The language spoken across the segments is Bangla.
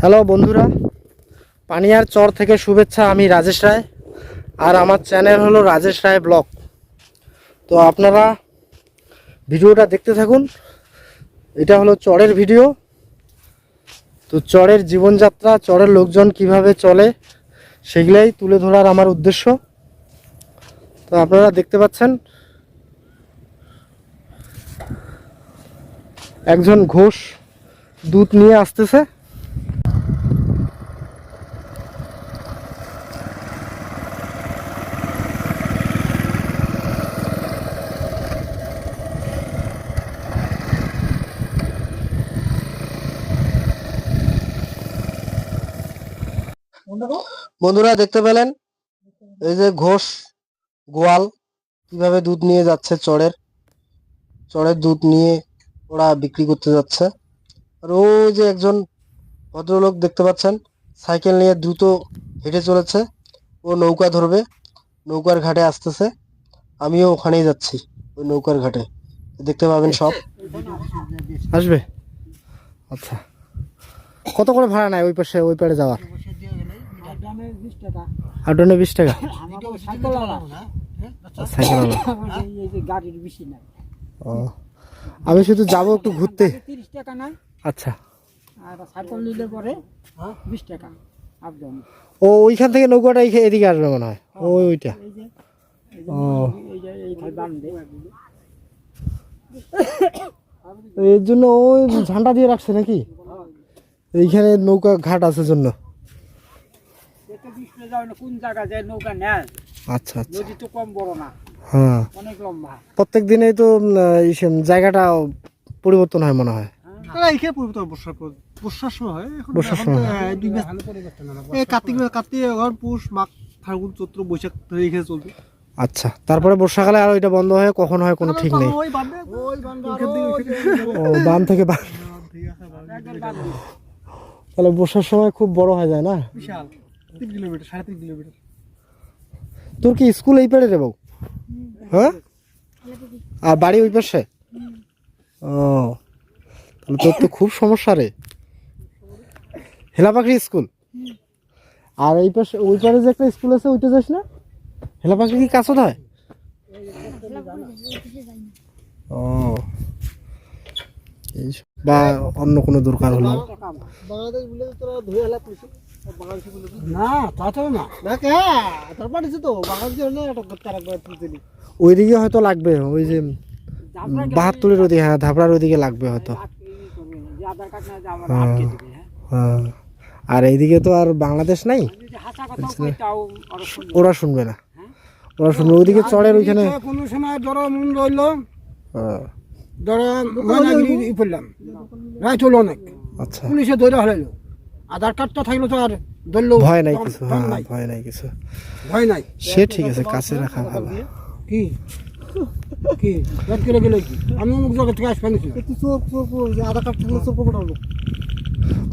হ্যালো বন্ধুরা, পানিয়ার চর থেকে শুভেচ্ছা। আমি রাজেশ রায়, আর আমার চ্যানেল হলো রাজেশ রায় ব্লগ। তো আপনারা ভিডিওটা দেখতে থাকুন। এটা হলো চরের ভিডিও। তো চরের জীবনযাত্রা, চরের লোকজন কিভাবে চলে, সেগুলাই তুলে ধরার আমার উদ্দেশ্য। তো আপনারা দেখতে পাচ্ছেন একজন ঘোষ দুধ নিয়ে আসতেছে। বন্ধুরা দেখতে পেলেন, এই যে ঘোষ গোয়াল কিভাবে দুধ নিয়ে যাচ্ছে। চরের দুধ নিয়ে ওরা বিক্রি করতে যাচ্ছে। আর ওই যে একজন ভদ্রলোক দেখতে পাচ্ছেন, সাইকেল নিয়ে দ্রুত হেঁটে চলেছে। ও নৌকা ধরবে, নৌকার ঘাটে আসতেছে। আমিও ওখানেই যাচ্ছি, ওই নৌকার ঘাটে দেখতে পাবেন সব আসবে। আচ্ছা, কত করে ভাড়া নেয় ওই পাশে ওই পারে যাওয়ার? আটনে 20 টাকা। ও, আমি শুধু যাবো একটু ঘুরতে। আচ্ছা, ও ওইখান থেকে নৌকাটা এদিকে আসবে মনে হয়, ওইটা। ও, এর জন্য ওই ঝান্ডা দিয়ে রাখছে নাকি? এইখানে নৌকা ঘাট আছে জন্য। আচ্ছা আচ্ছা, হ্যাঁ, প্রত্যেক দিনেই তো জায়গাটা পরিবর্তন হয় মনে হয়। বর্ষার সময় হয়, বর্ষার সময় কার্তিক পৌষ মাঘ ফাল্গুন চৈত্র বৈশাখ এখানে চলবে। আচ্ছা, তারপরে বর্ষাকালে আর ওইটা বন্ধ হয়, কখন হয় কোনো ঠিক নেই। ও, বাম থেকে বাম। তাহলে বর্ষার সময় খুব বড় হয়ে যায় না? বিশাল, 3 কিলোমিটার 3.5 কিলোমিটার। তোর কি স্কুল এই পারে রে বউ? হ্যাঁ, আর বাড়ি ওই পাশে? ও, তাহলে তোর তো খুব সমস্যা রে। হেলাপাখি স্কুল, আর এই পাশে ওই পারে যে একটা স্কুল আছে ওইটা যাস না? হেলাপাখি কি কাছে হয়? ও, বা অন্য কোনো দরকার হলো। বাংলাদেশ বলে তোরা ধরে হেলা তুই বাংলাদেশি বলে না, তা তো না না কে তোর পাঠিয়েছে তো বাংলাদেশি হলে এটা করতে রাখবে তুই। ওইদিকে হয়তো লাগবে, ওই যে 72-এর ওদিকে, হ্যাঁ ধাপড়ার ওইদিকে লাগবে হয়তো। হ্যাঁ, আর এইদিকে তো আর বাংলাদেশ নাই, ওরা শুনবে না। ওরা শুনবে ওইদিকে চড়ের ওইখানে কোনো সময় ধরো মন রইলো, ধরো ময়নাগিরি পড়লাম রায় চলো অনেক। আচ্ছা, পুলিশে ধরে হারাইলো, আধার কার্ডটা থাকলো তো আর ধরলো ভয় নাই কিছু। হ্যাঁ, ভয় নাই কিছু, ভয় নাই। সে ঠিক আছে, কাছে রাখা ভালো। কি কি রাত করে গেলে কি আমি অমুক জায়গা থেকে আসবেন আধার কার্ড থাকলে চোখ পড়ালো।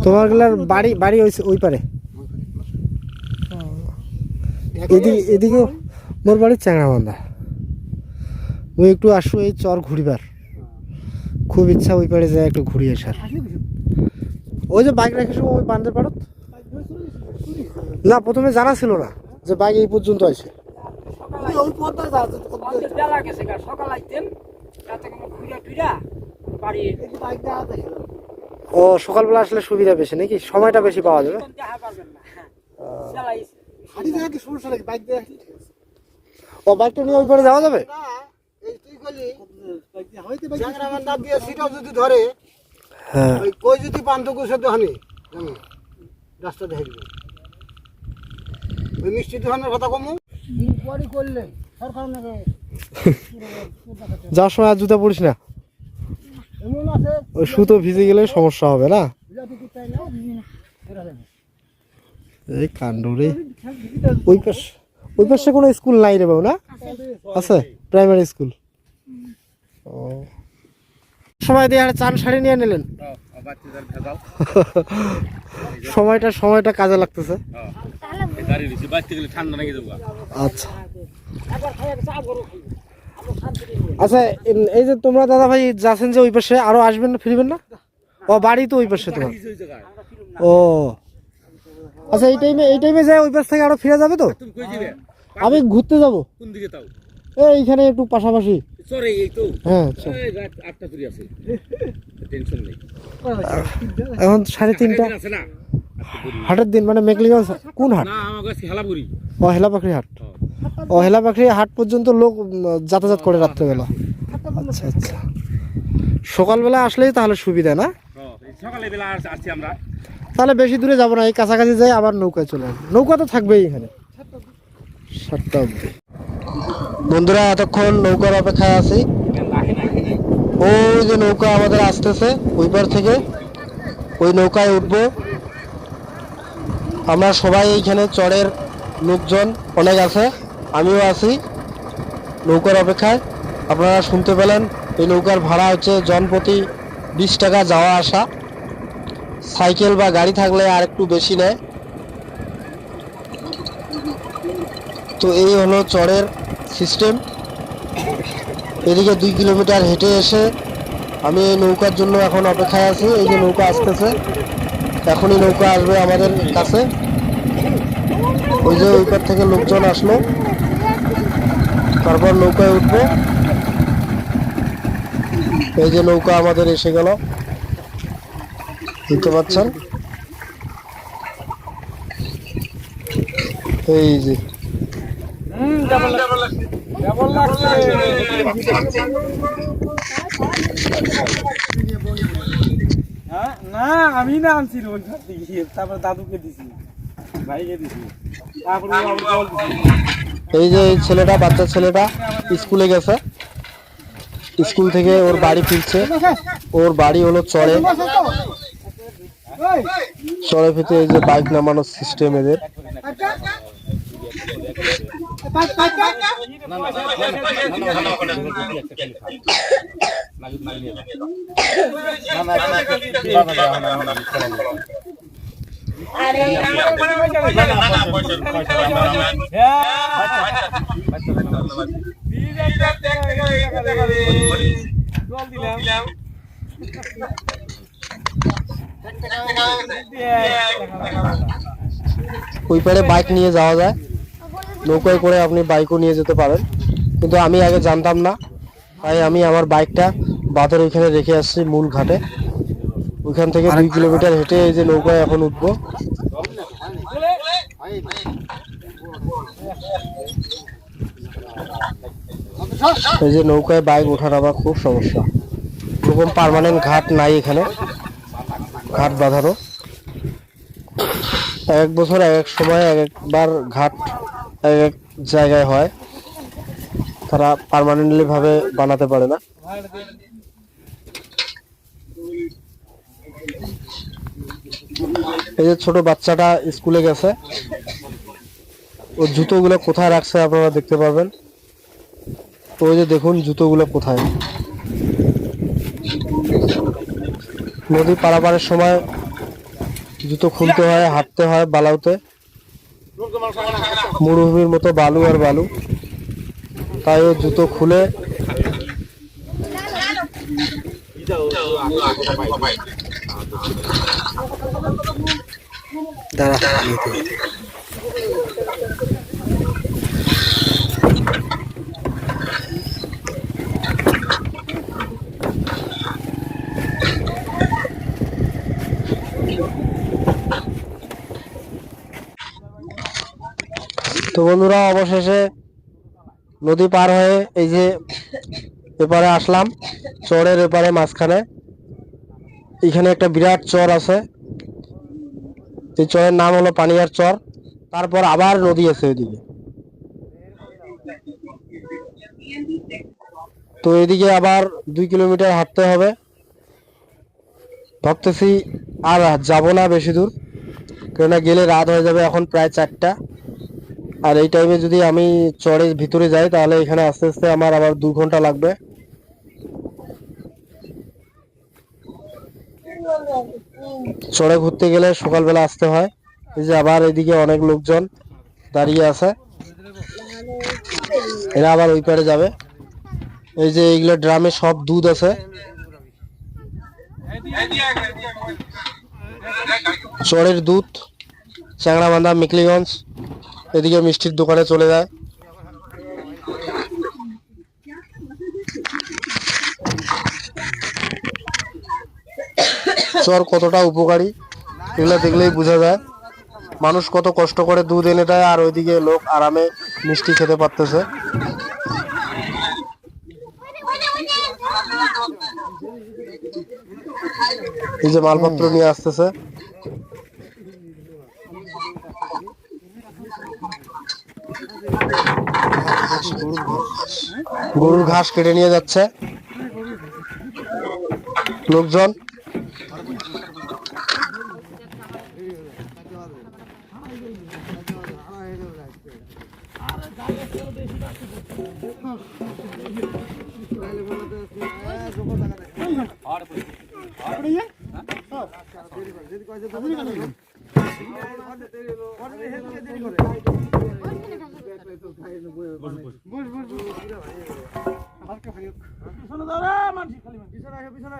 তোমার গেলার বাড়ি বাড়ি ওই পারে? এদিকে মোর বাড়ি চ্যাংড়াবান্ধা। ওই একটু আসো এই চর ঘুরিবার, খুব ইচ্ছা ওই পারে যায় একটু ঘুরিয়ে আসার। ওই যে বাইক রেখে ওই বান্ধের পাড়ত না, প্রথমে জানা ছিল না যে বাইক এই পর্যন্ত আছে। ও, সকালবেলা আসলে সুবিধা বেশি নাকি, সময়টা বেশি পাওয়া যাবে। ও, বাইকটা নিয়ে ওই পারে যাওয়া যাবে। হ্যাঁ, যদি পান্থ হানি রাস্তা দেখে দিবে ওই মিষ্টি দোকানের কথা কমু করলে সরকার যাওয়ার সময় আর জুতা পড়িস না, এমন আছে ওই সুতো ভিজে গেলে সমস্যা হবে না। এই কাণ্ড রে। ওই পাশে কোনো স্কুল নাই রে বাবু? না আছে, প্রাইমারি স্কুল। ও, সময় দিয়ে চান শাড়ি নিয়ে নিলেন। সময়টা কাজে লাগতেছে। আচ্ছা আচ্ছা, এই যে তোমরা দাদা ভাই যাচ্ছেন যে ওই পাশে, আরো আসবেন না, ফিরবেন না? ও, বাড়ি তো ওই পাশে তোমার? ও, আচ্ছা এই টাইমে যায় ওই পাশ থেকে আরো ফিরে যাবে তো? তুমি কই যাবে? আমি ঘুরতে যাব। কোন দিকে তাও? এইখানে একটু পাশাপাশি। চরে এই তো। হ্যাঁ এই রাত 8টা তুই আছে। টেনশন নেই। এখন 3:30টা আছে না? হাটের দিন, মানে মেঘলিগঞ্জ কোন হাট? না আমার কাছে হেলাপুরি। ও হেলাপাখরি হাট। ও হেলাপাখরি হাট পর্যন্ত লোক যাতায়াত করে রাত্রেবেলা। আচ্ছা আচ্ছা, সকালবেলা আসলেই তাহলে সুবিধা না? সকালে বেলা আসছি আমরা। তাহলে বেশি দূরে যাবো না, এই কাছাকাছি যাই আবার নৌকায় চলে আসবো। নৌকা তো থাকবেই এখানে 7টা অবধি। বন্ধুরা এতক্ষণ নৌকার অপেক্ষায় আছি। ওই যে নৌকা আমাদের আসতেছে ওই পার থেকে, ওই নৌকায় উঠবো আমরা সবাই। এইখানে চরের লোকজন অনেক আছে, আমিও আছি নৌকার অপেক্ষায়। আপনারা শুনতে পেলেন এই নৌকার ভাড়া হচ্ছে জনপ্রতি 20 টাকা যাওয়া আসা। সাইকেল বা গাড়ি থাকলে আর একটু বেশি নেয়। তো এই হলো চরের সিস্টেম। এদিকে 2 কিলোমিটার হেঁটে এসে আমি এই নৌকার জন্য এখন অপেক্ষায় আছি। এই যে নৌকা আসতেছে, এখনই নৌকা আসবে আমাদের কাছে। ওই যে ওই পার থেকে লোকজন আসলো, তারপর নৌকায় উঠবো। এই যে নৌকা আমাদের এসে গেল, দেখতে পাচ্ছেন। এই যে না আমি না আনছি তারপর দাদুকে দিছি, ভাইকে দিছি, তারপর এই যে এই ছেলেটা, বাচ্চা ছেলেটা স্কুলে গেছে, স্কুল থেকে ওর বাড়ি ফিরছে। ওর বাড়ি হলো চরে। চরে ফিরতে এই যে বাইক নামানোর সিস্টেম এদের। ওই পারে বাইক নিয়ে যাওয়া যায়, নৌকায় করে আপনি বাইকও নিয়ে যেতে পারেন, কিন্তু আমি আগে জানতাম না, তাই আমি আমার বাইকটা বাঁধের ওইখানে রেখে আসছি মূল ঘাটে। ওইখান থেকে 2 কিলোমিটার হেঁটে এই যে নৌকায় এখন উঠবো। এই যে নৌকায় বাইক ওঠার আবার খুব সমস্যা, এরকম পার্মানেন্ট ঘাট নাই এখানে, ঘাট বাঁধারও। এক বছর এক সময় একবার ঘাট এক জায়গায় হয়, তারা পার্মানেন্টলি ভাবে বানাতে পারে না। এই যে ছোট বাচ্চাটা স্কুলে গেছে, ওর জুতোগুলো কোথায় রাখছে আপনারা দেখতে পারবেন। ওই যে দেখুন জুতোগুলো কোথায়। নদী পারাপারের সময় জুতো খুলতে হয়, হাঁটতে হয় বালাউতে, মরুভূমির মতো বালু আর বালু, তাই ও জুতো খুলে তো বন্ধুরা অবশেষে নদী পার হয়ে এই যে এপারে আসলাম, চরের এপারে মাঝখানে। এখানে একটা বিরাট চর আছে, এই চরের নাম হলো পানিয়ার চর। তারপর আবার নদী আছে ওইদিকে। তো এদিকে আবার 2 কিলোমিটার হাঁটতে হবে। ভাবতেছি আর যাব না বেশি দূর, কেননা গেলে রাত হয়ে যাবে, এখন প্রায় 4টা। আর এই টাইমে যদি আমি চরের ভিতরে যাই তাহলে এখানে আস্তে আস্তে আমার আবার 2 ঘন্টা লাগবে। চরে ঘুরতে গেলে সকালবেলা আসতে হয়। এই যে আবার এদিকে অনেক লোকজন দাঁড়িয়ে আছে, এরা আবার ওই পারে যাবে। এই যে এইগুলো ড্রামে সব দুধ আছে, চরের দুধ চ্যাংড়াবান্ধা মিকলিগঞ্জ এদিকে মিষ্টির দোকানে চলে যায়। চর কতটা উপকারী এগুলো দেখলেই বোঝা যায়। মানুষ কত কষ্ট করে দুধ এনে দেয় আর ওইদিকে লোক আরামে মিষ্টি খেতে পারতেছে। এই যে মালপত্র নিয়ে আসতেছে। গরুর ঘাস কেটে নিয়ে যাচ্ছে লোকজন। পিছনে দাও রে, মানসি খালি মানসি। পিছনে